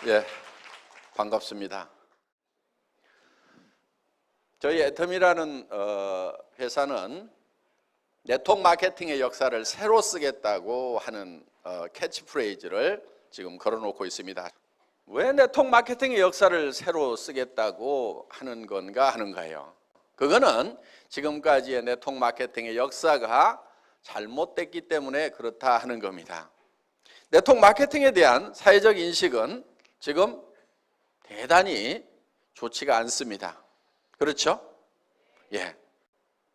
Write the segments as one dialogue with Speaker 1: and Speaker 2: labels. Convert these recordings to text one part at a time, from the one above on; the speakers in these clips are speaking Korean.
Speaker 1: 예, 반갑습니다. 저희 애텀이라는 회사는 네트워크 마케팅의 역사를 새로 쓰겠다고 하는 캐치프레이즈를 지금 걸어놓고 있습니다. 왜 네트워크 마케팅의 역사를 새로 쓰겠다고 하는 건가 하는 거예요. 그거는 지금까지의 네트워크 마케팅의 역사가 잘못됐기 때문에 그렇다 하는 겁니다. 네트워크 마케팅에 대한 사회적 인식은 지금 대단히 좋지가 않습니다. 그렇죠? 예.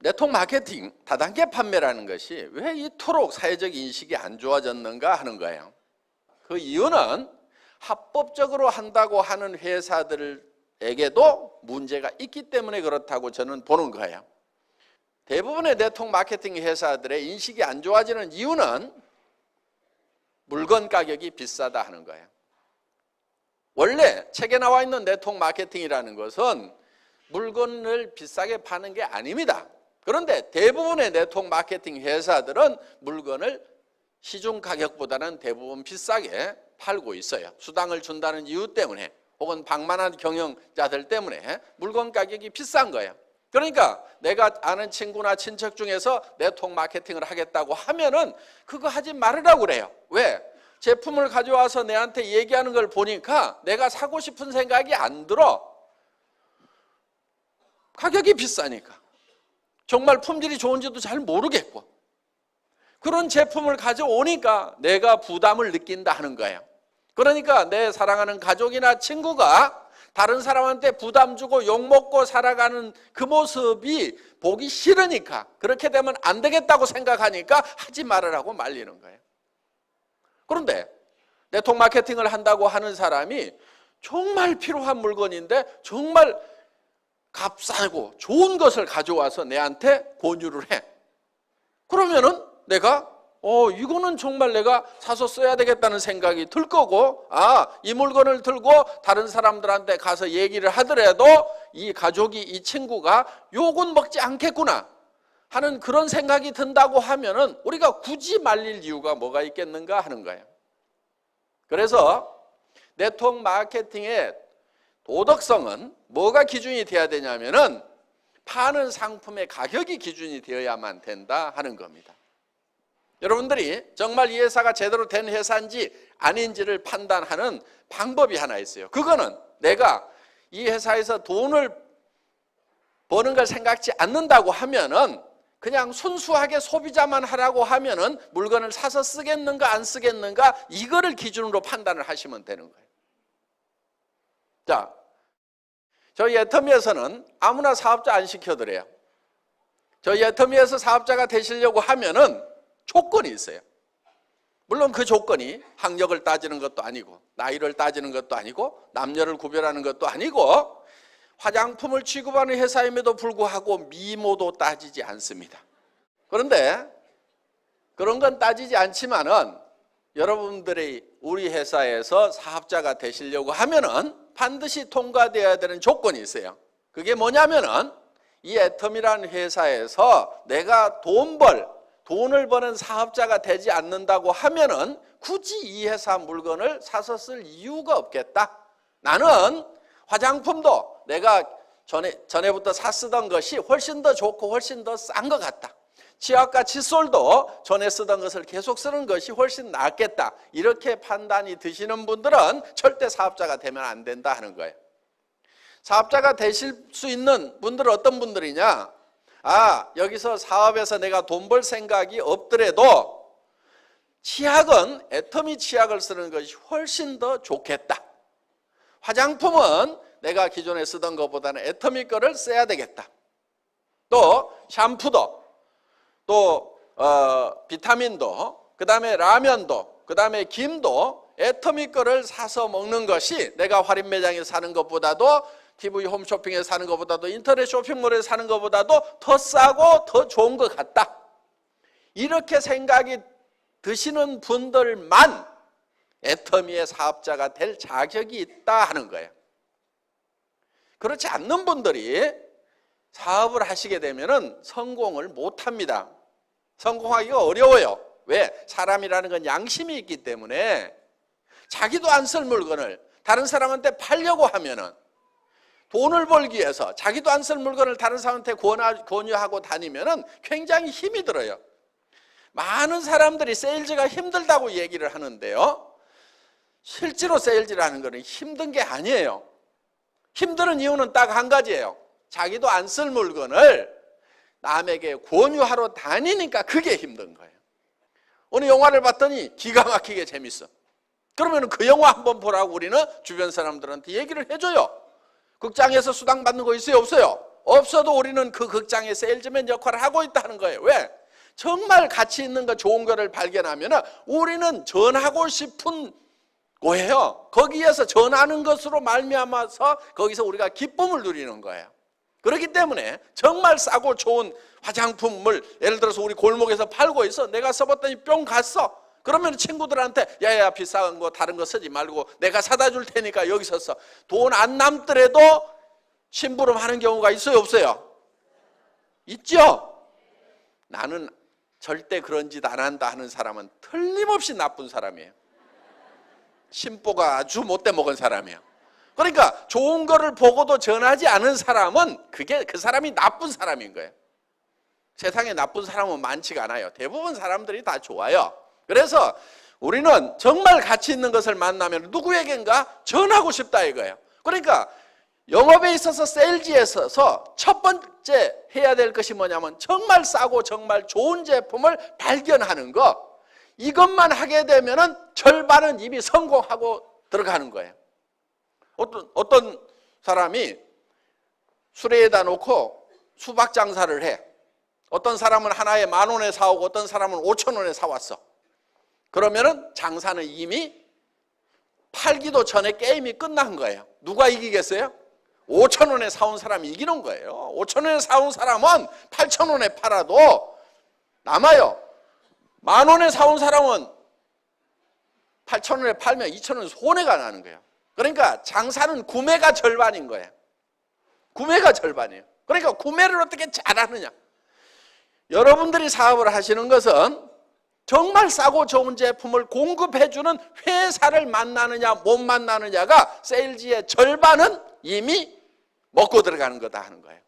Speaker 1: 네트워크 마케팅, 다단계 판매라는 것이 왜 이토록 사회적 인식이 안 좋아졌는가 하는 거예요. 그 이유는 합법적으로 한다고 하는 회사들에게도 문제가 있기 때문에 그렇다고 저는 보는 거예요. 대부분의 네트워크 마케팅 회사들의 인식이 안 좋아지는 이유는 물건 가격이 비싸다 하는 거예요. 원래 책에 나와 있는 네트워크 마케팅이라는 것은 물건을 비싸게 파는 게 아닙니다. 그런데 대부분의 네트워크 마케팅 회사들은 물건을 시중 가격보다는 대부분 비싸게 팔고 있어요. 수당을 준다는 이유 때문에 혹은 방만한 경영자들 때문에 물건 가격이 비싼 거예요. 그러니까 내가 아는 친구나 친척 중에서 네트워크 마케팅을 하겠다고 하면은 그거 하지 말으라고 그래요. 왜? 제품을 가져와서 내한테 얘기하는 걸 보니까 내가 사고 싶은 생각이 안 들어. 가격이 비싸니까. 정말 품질이 좋은지도 잘 모르겠고. 그런 제품을 가져오니까 내가 부담을 느낀다 하는 거예요. 그러니까 내 사랑하는 가족이나 친구가 다른 사람한테 부담 주고 욕먹고 살아가는 그 모습이 보기 싫으니까, 그렇게 되면 안 되겠다고 생각하니까 하지 말으라고 말리는 거예요. 그런데 네트워크 마케팅을 한다고 하는 사람이 정말 필요한 물건인데 정말 값싸고 좋은 것을 가져와서 내한테 권유를 해. 그러면은 내가 이거는 정말 내가 사서 써야 되겠다는 생각이 들 거고, 이 물건을 들고 다른 사람들한테 가서 얘기를 하더라도 이 가족이, 이 친구가 욕은 먹지 않겠구나 하는 그런 생각이 든다고 하면은 우리가 굳이 말릴 이유가 뭐가 있겠는가 하는 거예요. 그래서 네트워크 마케팅의 도덕성은 뭐가 기준이 되어야 되냐면은 파는 상품의 가격이 기준이 되어야만 된다 하는 겁니다. 여러분들이 정말 이 회사가 제대로 된 회사인지 아닌지를 판단하는 방법이 하나 있어요. 그거는 내가 이 회사에서 돈을 버는 걸 생각지 않는다고 하면은 그냥 순수하게 소비자만 하라고 하면은 물건을 사서 쓰겠는가 안 쓰겠는가 이거를 기준으로 판단을 하시면 되는 거예요. 자, 저희 애터미에서는 아무나 사업자 안 시켜드려요. 저희 애터미에서 사업자가 되시려고 하면은 조건이 있어요. 물론 그 조건이 학력을 따지는 것도 아니고 나이를 따지는 것도 아니고 남녀를 구별하는 것도 아니고 화장품을 취급하는 회사임에도 불구하고 미모도 따지지 않습니다. 그런데 그런 건 따지지 않지만은 여러분들이 우리 회사에서 사업자가 되시려고 하면은 반드시 통과되어야 되는 조건이 있어요. 그게 뭐냐면은 이 애텀이라는 회사에서 내가 돈을 버는 사업자가 되지 않는다고 하면은 굳이 이 회사 물건을 사서 쓸 이유가 없겠다. 나는 화장품도 내가 전에부터 쓰던 것이 훨씬 더 좋고 훨씬 더 싼 것 같다. 치약과 칫솔도 전에 쓰던 것을 계속 쓰는 것이 훨씬 낫겠다. 이렇게 판단이 드시는 분들은 절대 사업자가 되면 안 된다 하는 거예요. 사업자가 되실 수 있는 분들은 어떤 분들이냐? 여기서 사업에서 내가 돈 벌 생각이 없더라도 치약은 애터미 치약을 쓰는 것이 훨씬 더 좋겠다. 화장품은 내가 기존에 쓰던 것보다는 애터미 거를 써야 되겠다. 또 샴푸도, 또 비타민도, 그 다음에 라면도, 그 다음에 김도 애터미 거를 사서 먹는 것이 내가 할인 매장에서 사는 것보다도 TV 홈쇼핑에서 사는 것보다도 인터넷 쇼핑몰에서 사는 것보다도 더 싸고 더 좋은 것 같다. 이렇게 생각이 드시는 분들만 애터미의 사업자가 될 자격이 있다 하는 거예요. 그렇지 않는 분들이 사업을 하시게 되면 성공을 못합니다. 성공하기가 어려워요. 왜? 사람이라는 건 양심이 있기 때문에 자기도 안 쓸 물건을 다른 사람한테 팔려고 하면은 돈을 벌기 위해서 자기도 안 쓸 물건을 다른 사람한테 권유하고 다니면은 굉장히 힘이 들어요. 많은 사람들이 세일즈가 힘들다고 얘기를 하는데요. 실제로 세일즈라는 것은 힘든 게 아니에요. 힘든 이유는 딱 한 가지예요. 자기도 안 쓸 물건을 남에게 권유하러 다니니까 그게 힘든 거예요. 어느 영화를 봤더니 기가 막히게 재밌어. 그러면 그 영화 한번 보라고 우리는 주변 사람들한테 얘기를 해줘요. 극장에서 수당 받는 거 있어요? 없어요? 없어도 우리는 그 극장의 세일즈맨 역할을 하고 있다는 거예요. 왜? 정말 가치 있는 거 좋은 거를 발견하면 우리는 전하고 싶은 거예요. 거기에서 전하는 것으로 말미암아서 거기서 우리가 기쁨을 누리는 거예요. 그렇기 때문에 정말 싸고 좋은 화장품을 예를 들어서 우리 골목에서 팔고 있어. 내가 써봤더니 뿅 갔어. 그러면 친구들한테 야야 비싼 거 다른 거 쓰지 말고 내가 사다 줄 테니까 여기서 써. 돈 안 남더라도 심부름하는 경우가 있어요? 없어요? 있죠? 나는 절대 그런 짓 안 한다 하는 사람은 틀림없이 나쁜 사람이에요. 심보가 아주 못돼 먹은 사람이에요. 그러니까 좋은 거를 보고도 전하지 않은 사람은 그 사람이 나쁜 사람인 거예요. 세상에 나쁜 사람은 많지가 않아요. 대부분 사람들이 다 좋아요. 그래서 우리는 정말 가치 있는 것을 만나면 누구에겐가 전하고 싶다 이거예요. 그러니까 영업에 있어서 세일즈에 있어서 첫 번째 해야 될 것이 뭐냐면 정말 싸고 정말 좋은 제품을 발견하는 것. 이것만 하게 되면은 절반은 이미 성공하고 들어가는 거예요. 어떤 사람이 수레에다 놓고 수박 장사를 해. 어떤 사람은 하나에 10,000원에 사오고 어떤 사람은 5,000원에 사왔어. 그러면은 장사는 이미 팔기도 전에 게임이 끝난 거예요. 누가 이기겠어요? 5,000원에 사온 사람이 이기는 거예요. 5,000원에 사온 사람은 8,000원에 팔아도 남아요. 10,000원에 사온 사람은 8,000원에 팔면 2,000원 손해가 나는 거예요. 그러니까 장사는 구매가 절반인 거예요. 구매가 절반이에요. 그러니까 구매를 어떻게 잘하느냐. 여러분들이 사업을 하시는 것은 정말 싸고 좋은 제품을 공급해주는 회사를 만나느냐 못 만나느냐가 세일즈의 절반은 이미 먹고 들어가는 거다 하는 거예요.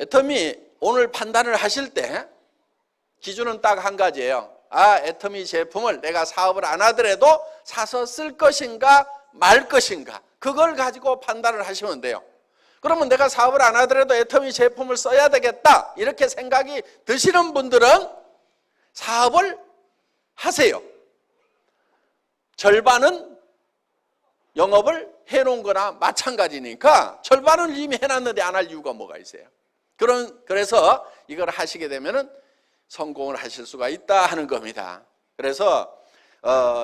Speaker 1: 애터미 오늘 판단을 하실 때 기준은 딱 한 가지예요. 애터미 제품을 내가 사업을 안 하더라도 사서 쓸 것인가 말 것인가 그걸 가지고 판단을 하시면 돼요. 그러면 내가 사업을 안 하더라도 애터미 제품을 써야 되겠다 이렇게 생각이 드시는 분들은 사업을 하세요. 절반은 영업을 해놓은 거나 마찬가지니까 절반은 이미 해놨는데 안 할 이유가 뭐가 있어요. 그래서 이걸 하시게 되면은 성공을 하실 수가 있다 하는 겁니다. 그래서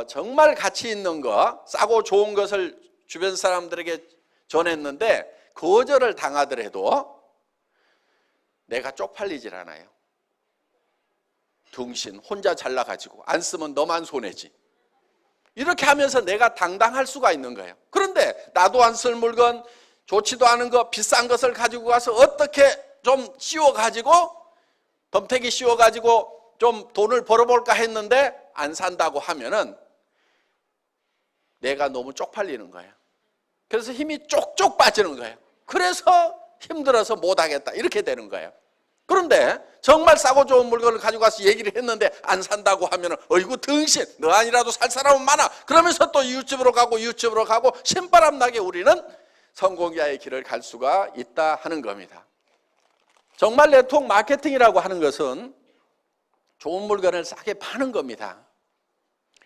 Speaker 1: 정말 가치 있는 거, 싸고 좋은 것을 주변 사람들에게 전했는데 거절을 당하더라도 내가 쪽팔리질 않아요. 둥신 혼자 잘나가지고 안 쓰면 너만 손해지. 이렇게 하면서 내가 당당할 수가 있는 거예요. 그런데 나도 안 쓸 물건, 좋지도 않은 거, 비싼 것을 가지고 가서 어떻게 좀 씌워가지고 덤태기 씌워가지고 좀 돈을 벌어볼까 했는데 안 산다고 하면은 내가 너무 쪽팔리는 거예요. 그래서 힘이 쪽쪽 빠지는 거예요. 그래서 힘들어서 못하겠다 이렇게 되는 거예요. 그런데 정말 싸고 좋은 물건을 가지고 가서 얘기를 했는데 안 산다고 하면은 어이구 등신 너 아니라도 살 사람은 많아. 그러면서 또 이웃집으로 가고 신바람 나게 우리는 성공자의 길을 갈 수가 있다 하는 겁니다. 정말 네트워크 마케팅이라고 하는 것은 좋은 물건을 싸게 파는 겁니다.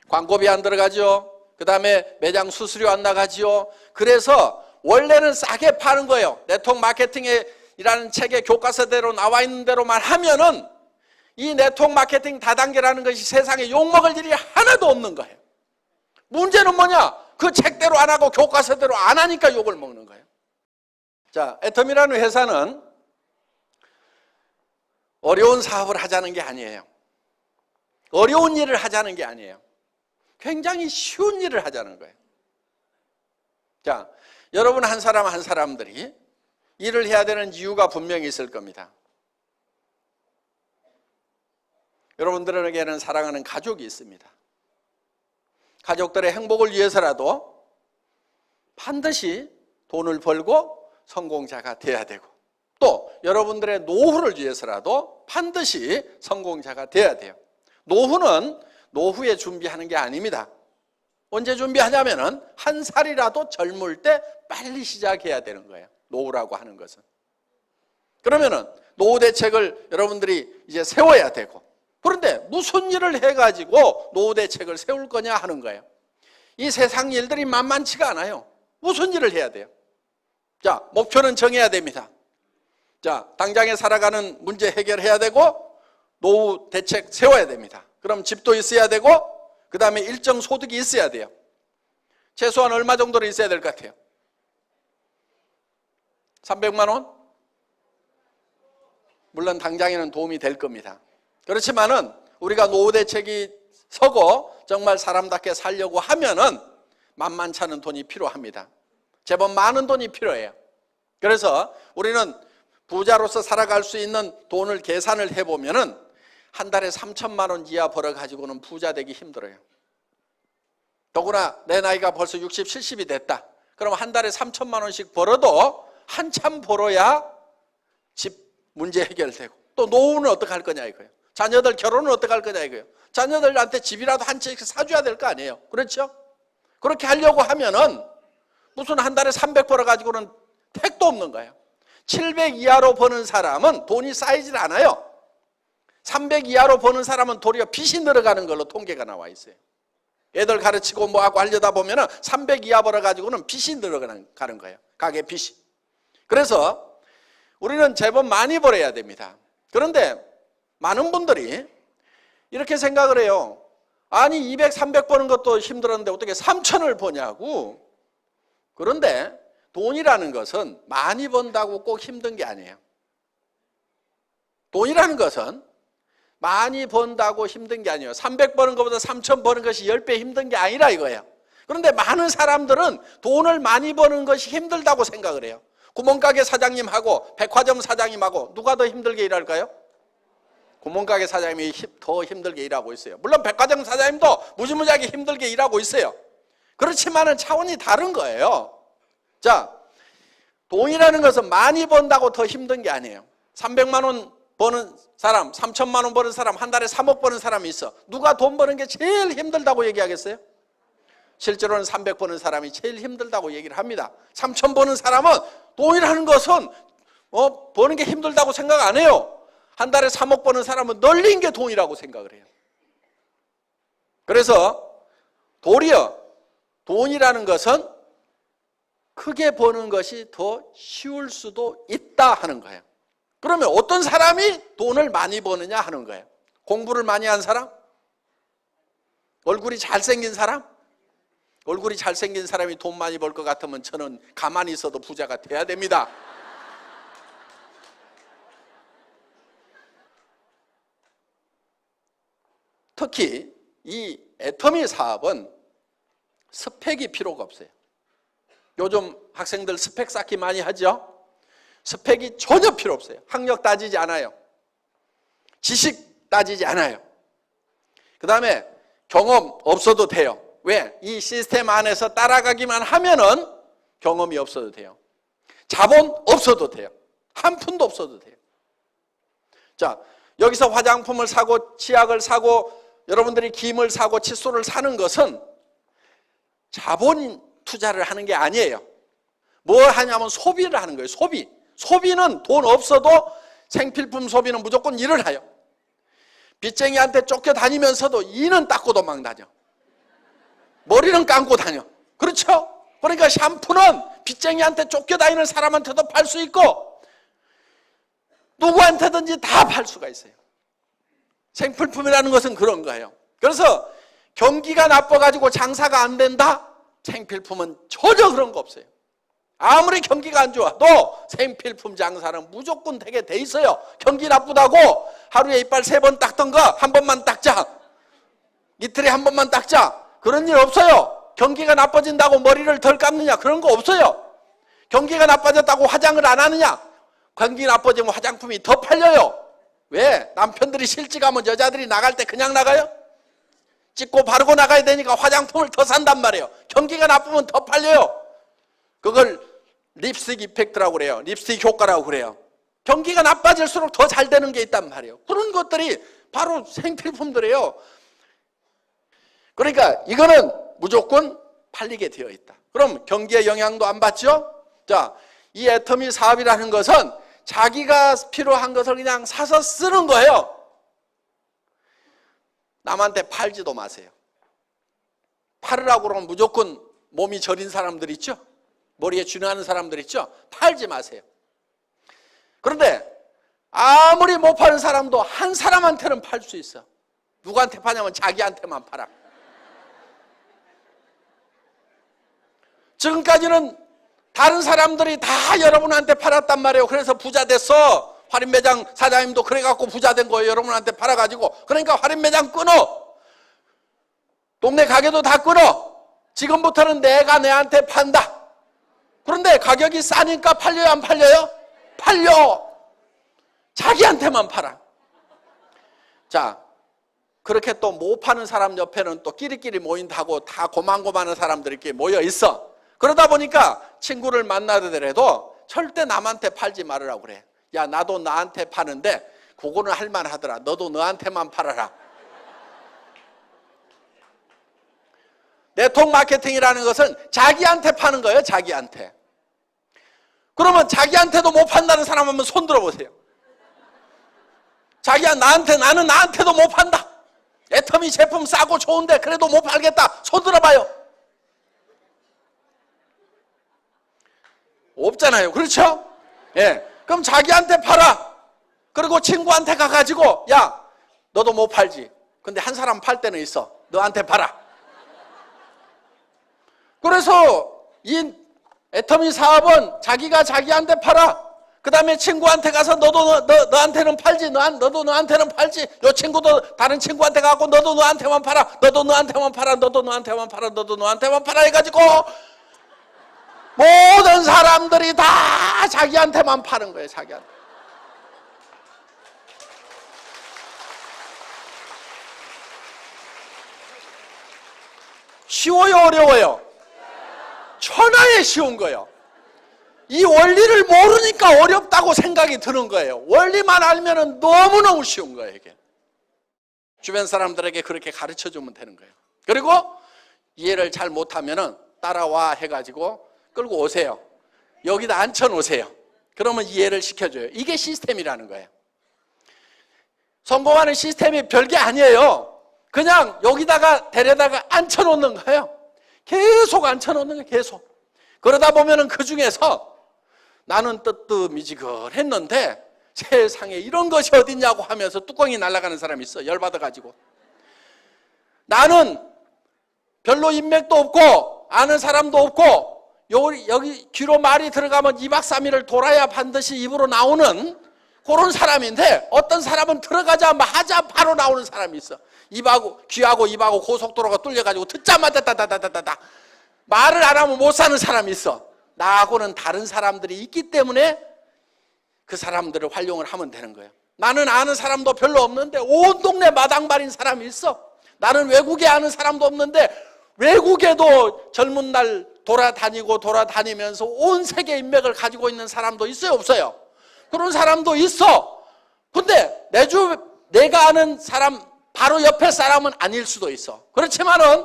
Speaker 1: 광고비 안 들어가죠. 그 다음에 매장 수수료 안 나가지요. 그래서 원래는 싸게 파는 거예요. 네트워크 마케팅이라는 책의 교과서대로 나와 있는 대로만 하면은 이 네트워크 마케팅 다단계라는 것이 세상에 욕먹을 일이 하나도 없는 거예요. 문제는 뭐냐? 그 책대로 안 하고 교과서대로 안 하니까 욕을 먹는 거예요. 자, 애텀이라는 회사는 어려운 사업을 하자는 게 아니에요. 어려운 일을 하자는 게 아니에요. 굉장히 쉬운 일을 하자는 거예요. 자, 여러분 한 사람 한 사람들이 일을 해야 되는 이유가 분명히 있을 겁니다. 여러분들에게는 사랑하는 가족이 있습니다. 가족들의 행복을 위해서라도 반드시 돈을 벌고 성공자가 돼야 되고, 또 여러분들의 노후를 위해서라도 반드시 성공자가 돼야 돼요. 노후는 노후에 준비하는 게 아닙니다. 언제 준비하냐면은 한 살이라도 젊을 때 빨리 시작해야 되는 거예요. 노후라고 하는 것은. 그러면은 노후 대책을 여러분들이 이제 세워야 되고, 그런데 무슨 일을 해가지고 노후 대책을 세울 거냐 하는 거예요. 이 세상 일들이 만만치가 않아요. 무슨 일을 해야 돼요? 자, 목표는 정해야 됩니다. 자, 당장에 살아가는 문제 해결해야 되고, 노후 대책 세워야 됩니다. 그럼 집도 있어야 되고, 그 다음에 일정 소득이 있어야 돼요. 최소한 얼마 정도는 있어야 될 것 같아요? 300만 원? 물론 당장에는 도움이 될 겁니다. 그렇지만은 우리가 노후 대책이 서고 정말 사람답게 살려고 하면은 만만치 않은 돈이 필요합니다. 제법 많은 돈이 필요해요. 그래서 우리는 부자로서 살아갈 수 있는 돈을 계산을 해보면은 한 달에 3천만 원 이하 벌어가지고는 부자 되기 힘들어요. 더구나 내 나이가 벌써 60, 70이 됐다. 그럼 한 달에 3천만 원씩 벌어도 한참 벌어야 집 문제 해결되고, 또 노후는 어떻게 할 거냐 이거예요. 자녀들 결혼은 어떻게 할 거냐 이거예요. 자녀들한테 집이라도 한 채 사줘야 될 거 아니에요. 그렇죠? 그렇게 하려고 하면은 무슨 한 달에 300 벌어가지고는 택도 없는 거예요. 700 이하로 버는 사람은 돈이 쌓이질 않아요. 300 이하로 버는 사람은 도리어 빚이 늘어가는 걸로 통계가 나와 있어요. 애들 가르치고 뭐하고 하려다 보면은 300 이하 벌어가지고는 빚이 늘어가는 거예요. 가게 빚이. 그래서 우리는 제법 많이 벌어야 됩니다. 그런데 많은 분들이 이렇게 생각을 해요. 아니 200, 300 버는 것도 힘들었는데 어떻게 3천을 버냐고. 그런데 돈이라는 것은 많이 번다고 꼭 힘든 게 아니에요. 돈이라는 것은 많이 번다고 힘든 게 아니에요. 300 버는 것보다 3천 버는 것이 10배 힘든 게 아니라 이거예요. 그런데 많은 사람들은 돈을 많이 버는 것이 힘들다고 생각을 해요. 구멍가게 사장님하고 백화점 사장님하고 누가 더 힘들게 일할까요? 구멍가게 사장님이 더 힘들게 일하고 있어요. 물론 백화점 사장님도 무지무지하게 힘들게 일하고 있어요. 그렇지만은 차원이 다른 거예요. 자, 돈이라는 것은 많이 번다고 더 힘든 게 아니에요. 300만 원 버는 사람, 3천만 원 버는 사람, 한 달에 3억 버는 사람이 있어. 누가 돈 버는 게 제일 힘들다고 얘기하겠어요? 실제로는 300 버는 사람이 제일 힘들다고 얘기를 합니다. 3천 버는 사람은 돈이라는 것은 버는 게 힘들다고 생각 안 해요. 한 달에 3억 버는 사람은 널린 게 돈이라고 생각을 해요. 그래서 도리어 돈이라는 것은 크게 버는 것이 더 쉬울 수도 있다 하는 거예요. 그러면 어떤 사람이 돈을 많이 버느냐 하는 거예요. 공부를 많이 한 사람? 얼굴이 잘생긴 사람? 얼굴이 잘생긴 사람이 돈 많이 벌 것 같으면 저는 가만히 있어도 부자가 돼야 됩니다. 특히 이 애터미 사업은 스펙이 필요가 없어요. 요즘 학생들 스펙 쌓기 많이 하죠? 스펙이 전혀 필요 없어요. 학력 따지지 않아요. 지식 따지지 않아요. 그 다음에 경험 없어도 돼요. 왜? 이 시스템 안에서 따라가기만 하면은 경험이 없어도 돼요. 자본 없어도 돼요. 한 푼도 없어도 돼요. 자, 여기서 화장품을 사고 치약을 사고 여러분들이 김을 사고 칫솔을 사는 것은 자본 투자를 하는 게 아니에요. 뭘 하냐면 소비를 하는 거예요. 소비. 소비는 돈 없어도 생필품 소비는 무조건 일을 해요. 빚쟁이한테 쫓겨다니면서도 이는 닦고 도망 다녀. 머리는 감고 다녀. 그렇죠? 그러니까 샴푸는 빚쟁이한테 쫓겨다니는 사람한테도 팔 수 있고 누구한테든지 다 팔 수가 있어요. 생필품이라는 것은 그런 거예요. 그래서 경기가 나빠가지고 장사가 안 된다? 생필품은 전혀 그런 거 없어요. 아무리 경기가 안 좋아도 생필품 장사는 무조건 되게 돼 있어요. 경기 나쁘다고 하루에 이빨 3번 닦던 거 한 번만 닦자. 이틀에 한 번만 닦자. 그런 일 없어요. 경기가 나빠진다고 머리를 덜 감느냐? 그런 거 없어요. 경기가 나빠졌다고 화장을 안 하느냐? 경기 나빠지면 화장품이 더 팔려요. 왜? 남편들이 실직하면 여자들이 나갈 때 그냥 나가요? 찍고 바르고 나가야 되니까 화장품을 더 산단 말이에요. 경기가 나쁘면 더 팔려요. 그걸 립스틱 이펙트라고 그래요. 립스틱 효과라고 그래요. 경기가 나빠질수록 더 잘 되는 게 있단 말이에요. 그런 것들이 바로 생필품들이에요. 그러니까 이거는 무조건 팔리게 되어 있다. 그럼 경기에 영향도 안 받죠? 자, 이 애터미 사업이라는 것은 자기가 필요한 것을 그냥 사서 쓰는 거예요. 남한테 팔지도 마세요. 팔으라고 그러면 무조건 몸이 저린 사람들 있죠? 머리에 쥐나는 사람들 있죠? 팔지 마세요. 그런데 아무리 못 파는 사람도 한 사람한테는 팔 수 있어. 누구한테 파냐면 자기한테만 팔아. 지금까지는 다른 사람들이 다 여러분한테 팔았단 말이에요. 그래서 부자 됐어. 할인매장 사장님도 그래갖고 부자 된 거예요. 여러분한테 팔아가지고. 그러니까 할인매장 끊어. 동네 가게도 다 끊어. 지금부터는 내가 내한테 판다. 그런데 가격이 싸니까 팔려요, 안 팔려요? 팔려. 자기한테만 팔아. 자, 그렇게 또 못 파는 사람 옆에는 또 끼리끼리 모인다고 다 고만고만한 사람들이 이렇게 모여 있어. 그러다 보니까 친구를 만나더라도 절대 남한테 팔지 말으라고 그래. 야, 나도 나한테 파는데 그거는 할만하더라. 너도 너한테만 팔아라. 네트워크 마케팅이라는 것은 자기한테 파는 거예요. 자기한테. 그러면 자기한테도 못 판다는 사람 한번 손 들어보세요. 자기야, 나는 나한테도 못 판다. 애터미 제품 싸고 좋은데 그래도 못 팔겠다. 손 들어봐요. 없잖아요. 그렇죠? 예. 그럼 자기한테 팔아. 그리고 친구한테 가가지고, 야, 너도 못 팔지. 근데 한 사람 팔 때는 있어. 너한테 팔아. 그래서 이 애터미 사업은 자기가 자기한테 팔아. 그 다음에 친구한테 가서 너한테는 팔지. 너도 너한테는 팔지. 요 친구도 다른 친구한테 가고 너도 너한테만 팔아. 너도 너한테만 팔아. 너도 너한테만 팔아. 너도 너한테만 팔아 해가지고 모든 사람들이 다 자기한테만 파는 거예요. 자기한테. 쉬워요, 어려워요? 천하에 쉬운 거예요. 이 원리를 모르니까 어렵다고 생각이 드는 거예요. 원리만 알면 너무너무 쉬운 거예요, 이게. 주변 사람들에게 그렇게 가르쳐 주면 되는 거예요. 그리고 이해를 잘 못하면 따라와 해가지고 끌고 오세요. 여기다 앉혀놓으세요. 그러면 이해를 시켜줘요. 이게 시스템이라는 거예요. 성공하는 시스템이 별게 아니에요. 그냥 여기다가 데려다가 앉혀놓는 거예요. 계속 앉혀놓는 거예요. 계속. 그러다 보면 그 중에서 나는 뜨뜻미지근했는데 세상에 이런 것이 어딨냐고 하면서 뚜껑이 날아가는 사람이 있어. 열받아가지고. 나는 별로 인맥도 없고 아는 사람도 없고 여기 귀로 말이 들어가면 2박 3일을 돌아야 반드시 입으로 나오는 그런 사람인데 어떤 사람은 들어가자마자 바로 나오는 사람이 있어. 귀하고 입하고 고속도로가 뚫려가지고 듣자마자 다다다다다 말을 안 하면 못 사는 사람이 있어. 나하고는 다른 사람들이 있기 때문에 그 사람들을 활용을 하면 되는 거예요. 나는 아는 사람도 별로 없는데 온 동네 마당발인 사람이 있어. 나는 외국에 아는 사람도 없는데 외국에도 젊은 날 돌아다니면서 온 세계 인맥을 가지고 있는 사람도 있어요, 없어요? 그런 사람도 있어. 근데 내가 아는 사람 바로 옆에 사람은 아닐 수도 있어. 그렇지만은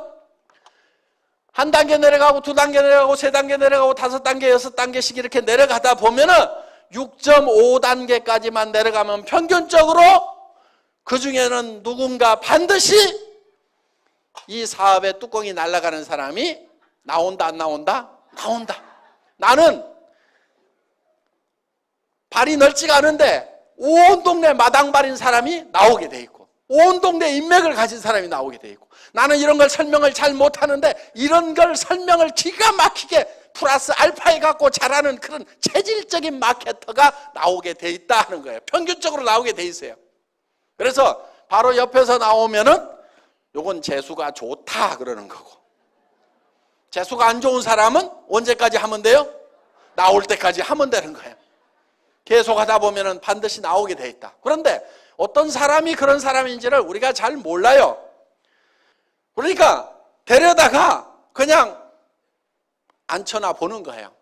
Speaker 1: 한 단계 내려가고 두 단계 내려가고 세 단계 내려가고 다섯 단계 여섯 단계씩 이렇게 내려가다 보면은 6.5단계까지만 내려가면 평균적으로 그 중에는 누군가 반드시 이 사업의 뚜껑이 날아가는 사람이 나온다, 안 나온다? 나온다. 나는 발이 넓지가 않은데 온 동네 마당발인 사람이 나오게 돼 있고 온 동네 인맥을 가진 사람이 나오게 돼 있고 나는 이런 걸 설명을 잘 못하는데 이런 걸 설명을 기가 막히게 플러스 알파에 갖고 잘하는 그런 체질적인 마케터가 나오게 돼 있다 하는 거예요. 평균적으로 나오게 돼 있어요. 그래서 바로 옆에서 나오면은 요건 재수가 좋다 그러는 거고 재수가 안 좋은 사람은 언제까지 하면 돼요? 나올 때까지 하면 되는 거예요. 계속 하다 보면은 반드시 나오게 돼 있다. 그런데 어떤 사람이 그런 사람인지를 우리가 잘 몰라요. 그러니까 데려다가 그냥 앉혀놔 보는 거예요.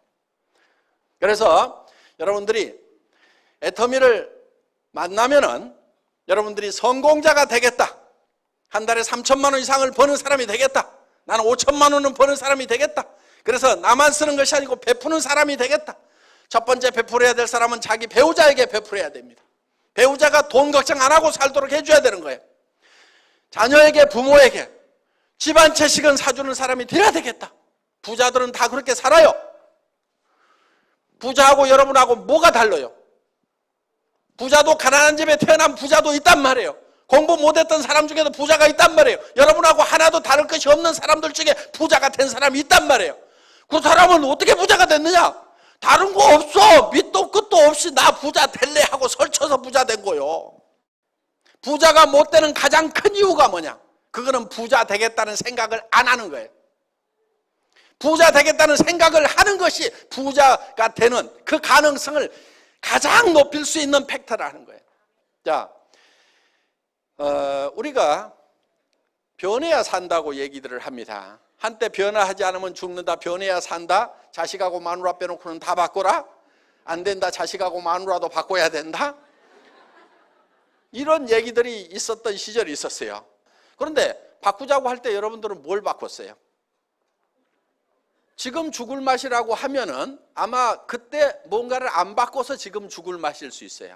Speaker 1: 그래서 여러분들이 애터미를 만나면은 여러분들이 성공자가 되겠다. 한 달에 3천만 원 이상을 버는 사람이 되겠다. 나는 5천만 원은 버는 사람이 되겠다. 그래서 나만 쓰는 것이 아니고 베푸는 사람이 되겠다. 첫 번째 베풀어야 될 사람은 자기 배우자에게 베풀어야 됩니다. 배우자가 돈 걱정 안 하고 살도록 해줘야 되는 거예요. 자녀에게, 부모에게 집 한 채씩은 사주는 사람이 돼야 되겠다. 부자들은 다 그렇게 살아요. 부자하고 여러분하고 뭐가 달라요? 부자도 가난한 집에 태어난 부자도 있단 말이에요. 공부 못했던 사람 중에도 부자가 있단 말이에요. 여러분하고 하나도 다를 것이 없는 사람들 중에 부자가 된 사람이 있단 말이에요. 그 사람은 어떻게 부자가 됐느냐? 다른 거 없어. 밑도 끝도 없이 나 부자 될래 하고 설쳐서 부자 된 거요. 부자가 못 되는 가장 큰 이유가 뭐냐? 그거는 부자 되겠다는 생각을 안 하는 거예요. 부자 되겠다는 생각을 하는 것이 부자가 되는 그 가능성을 가장 높일 수 있는 팩터라는 거예요. 자, 우리가 변해야 산다고 얘기들을 합니다. 한때 변화하지 않으면 죽는다, 변해야 산다, 자식하고 마누라 빼놓고는 다 바꿔라, 안 된다, 자식하고 마누라도 바꿔야 된다, 이런 얘기들이 있었던 시절이 있었어요. 그런데 바꾸자고 할 때 여러분들은 뭘 바꿨어요? 지금 죽을 맛이라고 하면은 아마 그때 뭔가를 안 바꿔서 지금 죽을 맛일 수 있어요.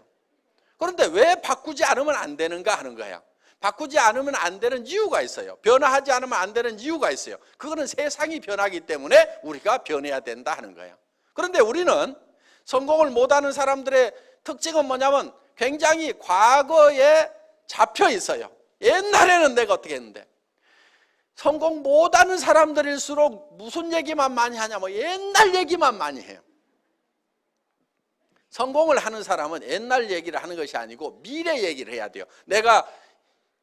Speaker 1: 그런데 왜 바꾸지 않으면 안 되는가 하는 거예요. 바꾸지 않으면 안 되는 이유가 있어요. 변화하지 않으면 안 되는 이유가 있어요. 그거는 세상이 변하기 때문에 우리가 변해야 된다 하는 거예요. 그런데 우리는 성공을 못하는 사람들의 특징은 뭐냐면 굉장히 과거에 잡혀 있어요. 옛날에는 내가 어떻게 했는데, 성공 못하는 사람들일수록 무슨 얘기만 많이 하냐면 옛날 얘기만 많이 해요. 성공을 하는 사람은 옛날 얘기를 하는 것이 아니고 미래 얘기를 해야 돼요. 내가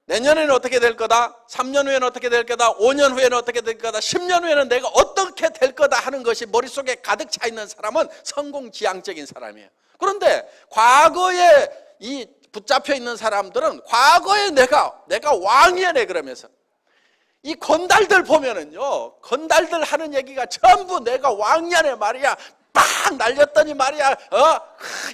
Speaker 1: 내년에는 어떻게 될 거다, 3년 후에는 어떻게 될 거다, 5년 후에는 어떻게 될 거다, 10년 후에는 내가 어떻게 될 거다 하는 것이 머릿속에 가득 차 있는 사람은 성공지향적인 사람이에요. 그런데 과거에 이 붙잡혀 있는 사람들은 과거에 내가 왕이네 그러면서 이 건달들 보면은요, 건달들 하는 얘기가 전부 내가 왕년에 말이야, 빡 날렸더니 말이야,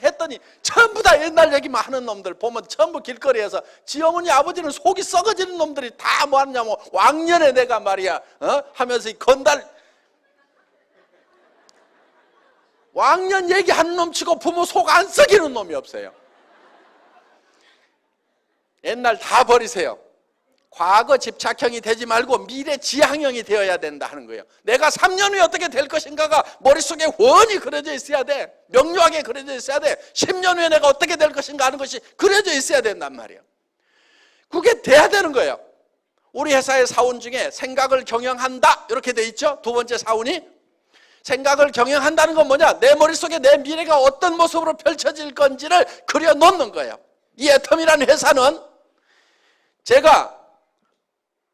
Speaker 1: 했더니 전부 다 옛날 얘기만 하는 놈들 보면 전부 길거리에서 지 어머니 아버지는 속이 썩어지는 놈들이 다 뭐 하냐면 왕년에 내가 말이야, 하면서 이 건달, 왕년 얘기하는 놈 치고 부모 속 안 썩이는 놈이 없어요. 옛날 다 버리세요. 과거 집착형이 되지 말고 미래 지향형이 되어야 된다 하는 거예요. 내가 3년 후에 어떻게 될 것인가가 머릿속에 훤히 그려져 있어야 돼. 명료하게 그려져 있어야 돼. 10년 후에 내가 어떻게 될 것인가 하는 것이 그려져 있어야 된단 말이에요. 그게 돼야 되는 거예요. 우리 회사의 사원 중에 생각을 경영한다 이렇게 돼 있죠. 두 번째 사원이 생각을 경영한다는 건 뭐냐? 내 머릿속에 내 미래가 어떤 모습으로 펼쳐질 건지를 그려놓는 거예요. 이 애텀이라는 회사는 제가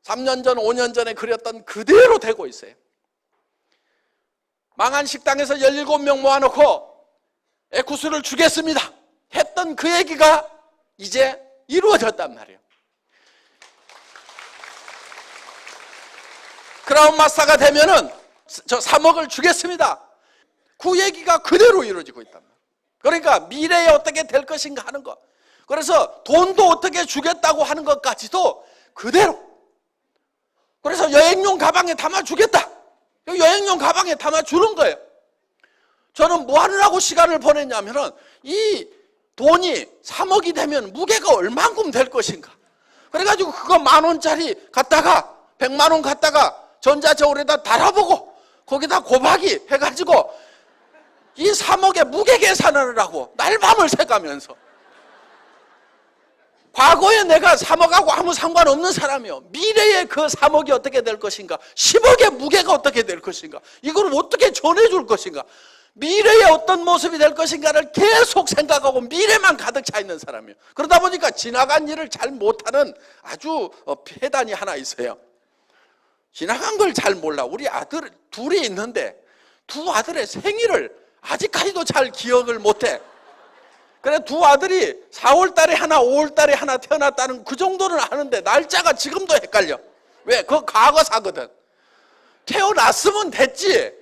Speaker 1: 3년 전, 5년 전에 그렸던 그대로 되고 있어요. 망한 식당에서 17명 모아놓고 에쿠스를 주겠습니다 했던 그 얘기가 이제 이루어졌단 말이에요. 크라운 마스터가 되면은 저 3억을 주겠습니다. 그 얘기가 그대로 이루어지고 있단 말이에요. 그러니까 미래에 어떻게 될 것인가 하는 것. 그래서 돈도 어떻게 주겠다고 하는 것까지도 그대로. 그래서 여행용 가방에 담아주겠다. 여행용 가방에 담아주는 거예요. 저는 뭐 하느라고 시간을 보냈냐면은 이 돈이 3억이 되면 무게가 얼만큼 될 것인가. 그래가지고 그거 10,000원짜리 갖다가 100만 원 갖다가 전자저울에다 달아보고 거기다 곱하기 해가지고 이 3억의 무게 계산을 하고 날밤을 새가면서 과거에 내가 3억하고 아무 상관없는 사람이요. 미래에 그 3억이 어떻게 될 것인가, 10억의 무게가 어떻게 될 것인가, 이걸 어떻게 전해줄 것인가, 미래에 어떤 모습이 될 것인가를 계속 생각하고 미래만 가득 차 있는 사람이에요. 그러다 보니까 지나간 일을 잘 못하는 아주 폐단이 하나 있어요. 지나간 걸 잘 몰라. 우리 아들 둘이 있는데 두 아들의 생일을 아직까지도 잘 기억을 못해. 그래 두 아들이 4월 달에 하나 5월 달에 하나 태어났다는 그 정도는 아는데 날짜가 지금도 헷갈려. 왜? 그거 과거사거든. 태어났으면 됐지.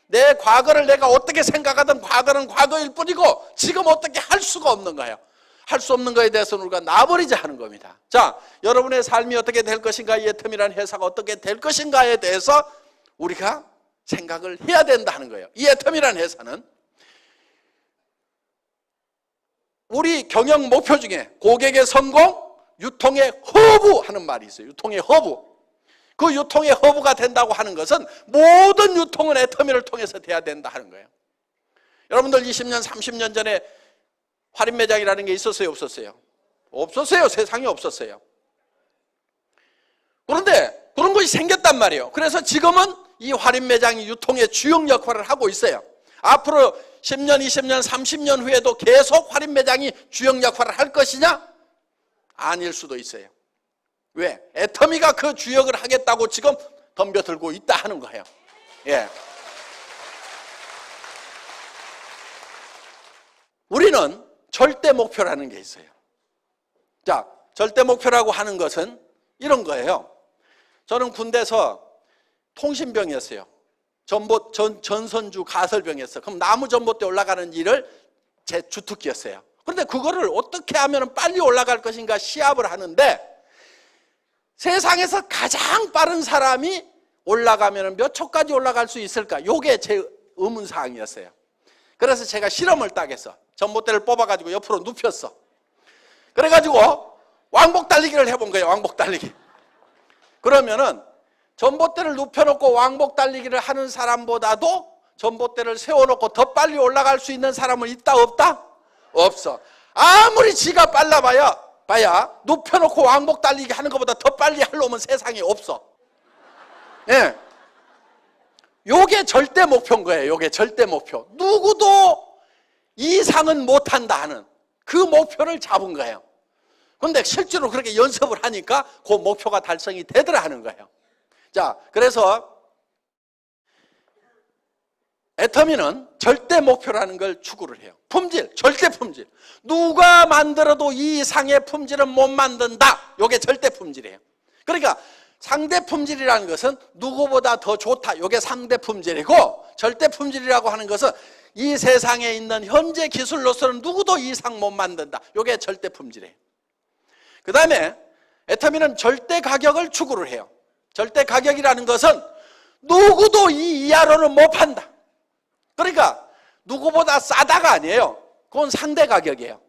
Speaker 1: 내 과거를 내가 어떻게 생각하든 과거는 과거일 뿐이고 지금 어떻게 할 수가 없는 거예요. 할 수 없는 거에 대해서는 우리가 놔버리자 하는 겁니다. 자, 여러분의 삶이 어떻게 될 것인가, 이 애텀이라는 회사가 어떻게 될 것인가에 대해서 우리가 생각을 해야 된다 하는 거예요. 이 애텀이라는 회사는 우리 경영 목표 중에 고객의 성공, 유통의 허브 하는 말이 있어요. 유통의 허브. 그 유통의 허브가 된다고 하는 것은 모든 유통은 애터미를 통해서 돼야 된다 하는 거예요. 여러분들 20년, 30년 전에 할인 매장이라는 게 있었어요, 없었어요? 없었어요. 세상에 없었어요. 그런데 그런 것이 생겼단 말이에요. 그래서 지금은 이 할인 매장이 유통의 주역 역할을 하고 있어요. 앞으로 10년, 20년, 30년 후에도 계속 할인 매장이 주역 역할을 할 것이냐? 아닐 수도 있어요. 왜? 애터미가 그 주역을 하겠다고 지금 덤벼들고 있다 하는 거예요. 예. 우리는 절대 목표라는 게 있어요. 자, 절대 목표라고 하는 것은 이런 거예요. 저는 군대에서 통신병이었어요. 전선주 가설병이었어요. 그럼 나무 전봇대 올라가는 일을 제 주특기였어요. 그런데 그거를 어떻게 하면 빨리 올라갈 것인가 시합을 하는데 세상에서 가장 빠른 사람이 올라가면 몇 초까지 올라갈 수 있을까? 이게 제 의문사항이었어요. 그래서 제가 실험을 딱 했어. 전봇대를 뽑아가지고 옆으로 눕혔어. 그래가지고 왕복 달리기를 해본 거예요. 왕복 달리기. 그러면은 전봇대를 눕혀놓고 왕복 달리기를 하는 사람보다도 전봇대를 세워놓고 더 빨리 올라갈 수 있는 사람은 있다 없다? 없어. 아무리 지가 빨라봐야 눕혀놓고 왕복 달리기 하는 것보다 더 빨리 할 놈은 세상에 없어. 예. 요게 절대 목표인 거예요. 요게 절대 목표. 누구도 이상은 못한다 하는 그 목표를 잡은 거예요. 그런데 실제로 그렇게 연습을 하니까 그 목표가 달성이 되더라 하는 거예요. 자, 그래서 애터미는 절대 목표라는 걸 추구를 해요. 품질, 절대 품질. 누가 만들어도 이 이상의 품질은 못 만든다. 이게 절대 품질이에요. 그러니까 상대 품질이라는 것은 누구보다 더 좋다. 이게 상대 품질이고, 절대 품질이라고 하는 것은 이 세상에 있는 현재 기술로서는 누구도 이상 못 만든다. 이게 절대 품질이에요. 그 다음에 애터미는 절대 가격을 추구를 해요. 절대 가격이라는 것은 누구도 이 이하로는 못 판다. 그러니까 누구보다 싸다가 아니에요. 그건 상대 가격이에요.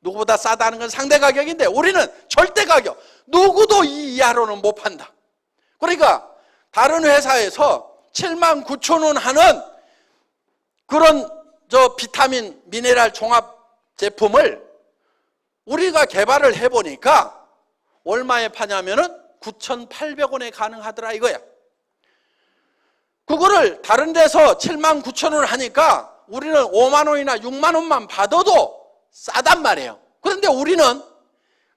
Speaker 1: 누구보다 싸다는 건 상대 가격인데 우리는 절대 가격. 누구도 이 이하로는 못 판다. 그러니까 다른 회사에서 79,000원 하는 그런 비타민, 미네랄 종합 제품을 우리가 개발을 해보니까 얼마에 파냐면은 9,800원에 가능하더라 이거야. 그거를 다른 데서 79,000원을 하니까 우리는 5만 원이나 6만 원만 받아도 싸단 말이에요. 그런데 우리는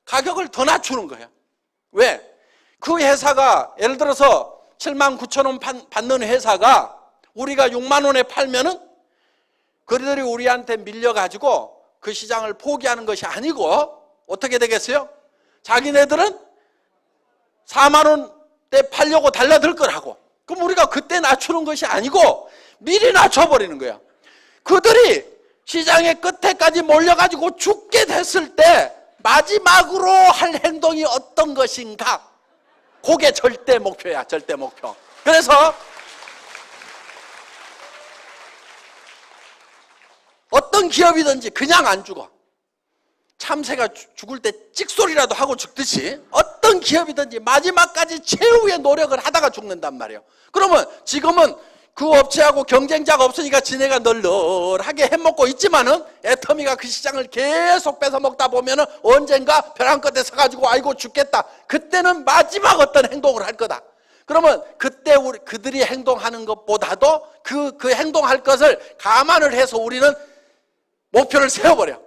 Speaker 1: 가격을 더 낮추는 거예요. 왜? 그 회사가 예를 들어서 79,000원 받는 회사가 우리가 6만 원에 팔면은 그들이 우리한테 밀려가지고 그 시장을 포기하는 것이 아니고 어떻게 되겠어요? 자기네들은 4만 원대 팔려고 달라들 거라고. 그럼 우리가 그때 낮추는 것이 아니고 미리 낮춰버리는 거야. 그들이 시장의 끝에까지 몰려가지고 죽게 됐을 때 마지막으로 할 행동이 어떤 것인가? 그게 절대 목표야, 절대 목표. 그래서 어떤 기업이든지 그냥 안 죽어. 참새가 죽을 때 찍소리라도 하고 죽듯이 어떤 기업이든지 마지막까지 최후의 노력을 하다가 죽는단 말이에요. 그러면 지금은 그 업체하고 경쟁자가 없으니까 지네가 널널하게 해먹고 있지만은 애터미가 그 시장을 계속 뺏어 먹다 보면은 언젠가 벼랑 끝에 서가지고 아이고 죽겠다. 그때는 마지막 어떤 행동을 할 거다. 그러면 그때 그들이 행동하는 것보다도 그 행동할 것을 감안을 해서 우리는 목표를 세워버려.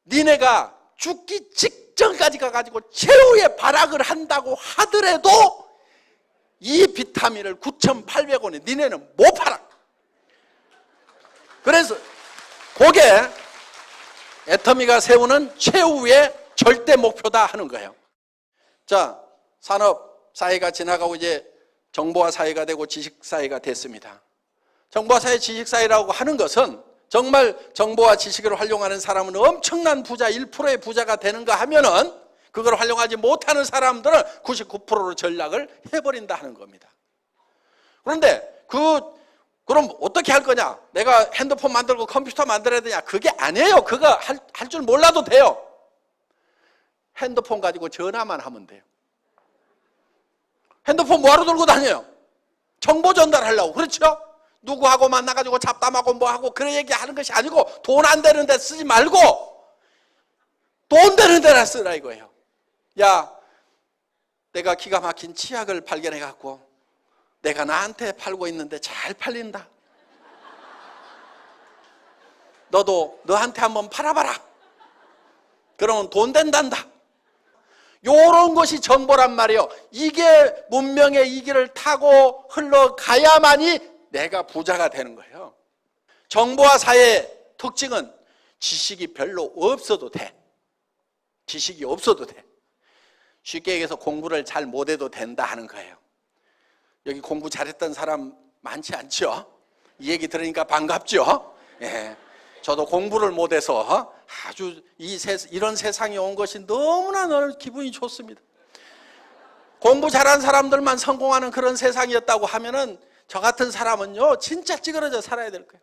Speaker 1: 니네가 죽기 직전까지 가가지고 최후의 발악을 한다고 하더라도 이 비타민을 9,800원에 니네는 못 팔아. 그래서 그게 애터미가 세우는 최후의 절대 목표다 하는 거예요. 자, 산업 사회가 지나가고 이제 정보화 사회가 되고 지식 사회가 됐습니다. 정보화 사회, 지식 사회라고 하는 것은 정말 정보와 지식을 활용하는 사람은 엄청난 부자, 1%의 부자가 되는가 하면은 그걸 활용하지 못하는 사람들은 99%로 전락을 해버린다 하는 겁니다. 그런데 그럼 어떻게 할 거냐? 내가 핸드폰 만들고 컴퓨터 만들어야 되냐? 그게 아니에요. 그거 할 줄 몰라도 돼요. 핸드폰 가지고 전화만 하면 돼요. 핸드폰 뭐하러 들고 다녀요? 정보 전달하려고. 그렇죠? 누구하고 만나가지고 잡담하고 뭐하고 그런 얘기하는 것이 아니고 돈 안 되는 데 쓰지 말고 돈 되는 데나 쓰라 이거예요. 야, 내가 기가 막힌 치약을 발견해갖고 내가 나한테 팔고 있는데 잘 팔린다. 너도 너한테 한번 팔아봐라. 그러면 돈 된단다. 요런 것이 정보란 말이에요. 이게 문명의 이 길을 타고 흘러가야만이 내가 부자가 되는 거예요. 정보화 사회의 특징은 지식이 별로 없어도 돼. 지식이 없어도 돼. 쉽게 얘기해서 공부를 잘 못해도 된다 하는 거예요. 여기 공부 잘했던 사람 많지 않죠? 이 얘기 들으니까 반갑죠? 예. 저도 공부를 못해서 아주 이런 세상에 온 것이 너무나 기분이 좋습니다. 공부 잘한 사람들만 성공하는 그런 세상이었다고 하면은 저 같은 사람은요 진짜 찌그러져 살아야 될 거예요.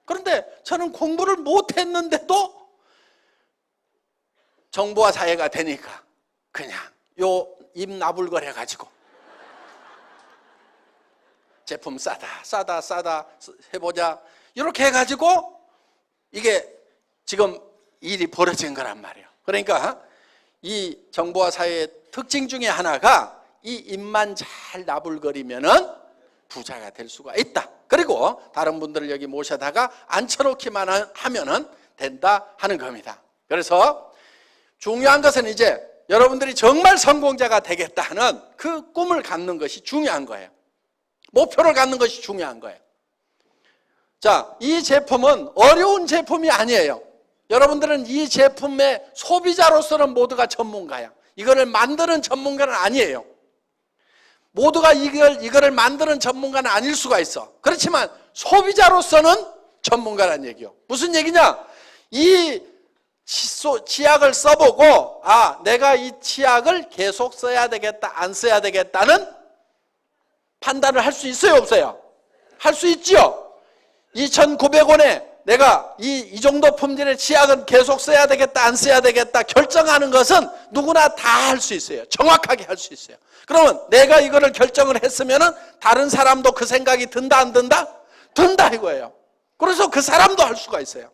Speaker 1: 그런데 저는 공부를 못했는데도 정보화 사회가 되니까 그냥 요 입 나불거려 가지고 제품 싸다 해보자 이렇게 해가지고 이게 지금 일이 벌어진 거란 말이에요. 그러니까 이 정보화 사회의 특징 중에 하나가 이 입만 잘 나불거리면은 부자가 될 수가 있다. 그리고 다른 분들을 여기 모셔다가 앉혀놓기만 하면은 된다 하는 겁니다. 그래서 중요한 것은 이제 여러분들이 정말 성공자가 되겠다 하는 그 꿈을 갖는 것이 중요한 거예요. 목표를 갖는 것이 중요한 거예요. 자, 이 제품은 어려운 제품이 아니에요. 여러분들은 이 제품의 소비자로서는 모두가 전문가야. 이거를 만드는 전문가는 아니에요. 모두가 이거를 만드는 전문가는 아닐 수가 있어. 그렇지만 소비자로서는 전문가라는 얘기요. 무슨 얘기냐? 이 치약을 써보고 내가 이 치약을 계속 써야 되겠다, 안 써야 되겠다는 판단을 할 수 있어요, 없어요? 할 수 있죠. 2,900원에 내가 이 정도 품질의 치약은 계속 써야 되겠다, 안 써야 되겠다 결정하는 것은 누구나 다 할 수 있어요. 정확하게 할 수 있어요. 그러면 내가 이거를 결정을 했으면은 다른 사람도 그 생각이 든다, 안 든다? 든다 이거예요. 그래서 그 사람도 할 수가 있어요.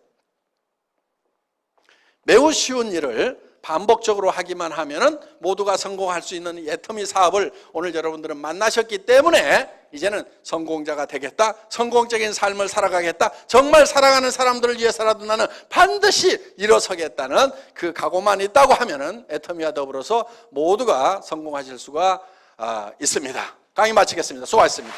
Speaker 1: 매우 쉬운 일을 반복적으로 하기만 하면은 모두가 성공할 수 있는 이 애터미 사업을 오늘 여러분들은 만나셨기 때문에 이제는 성공자가 되겠다, 성공적인 삶을 살아가겠다, 정말 사랑하는 사람들을 위해서라도 나는 반드시 일어서겠다는 그 각오만 있다고 하면은 애터미와 더불어서 모두가 성공하실 수가 있습니다. 강의 마치겠습니다. 수고하셨습니다.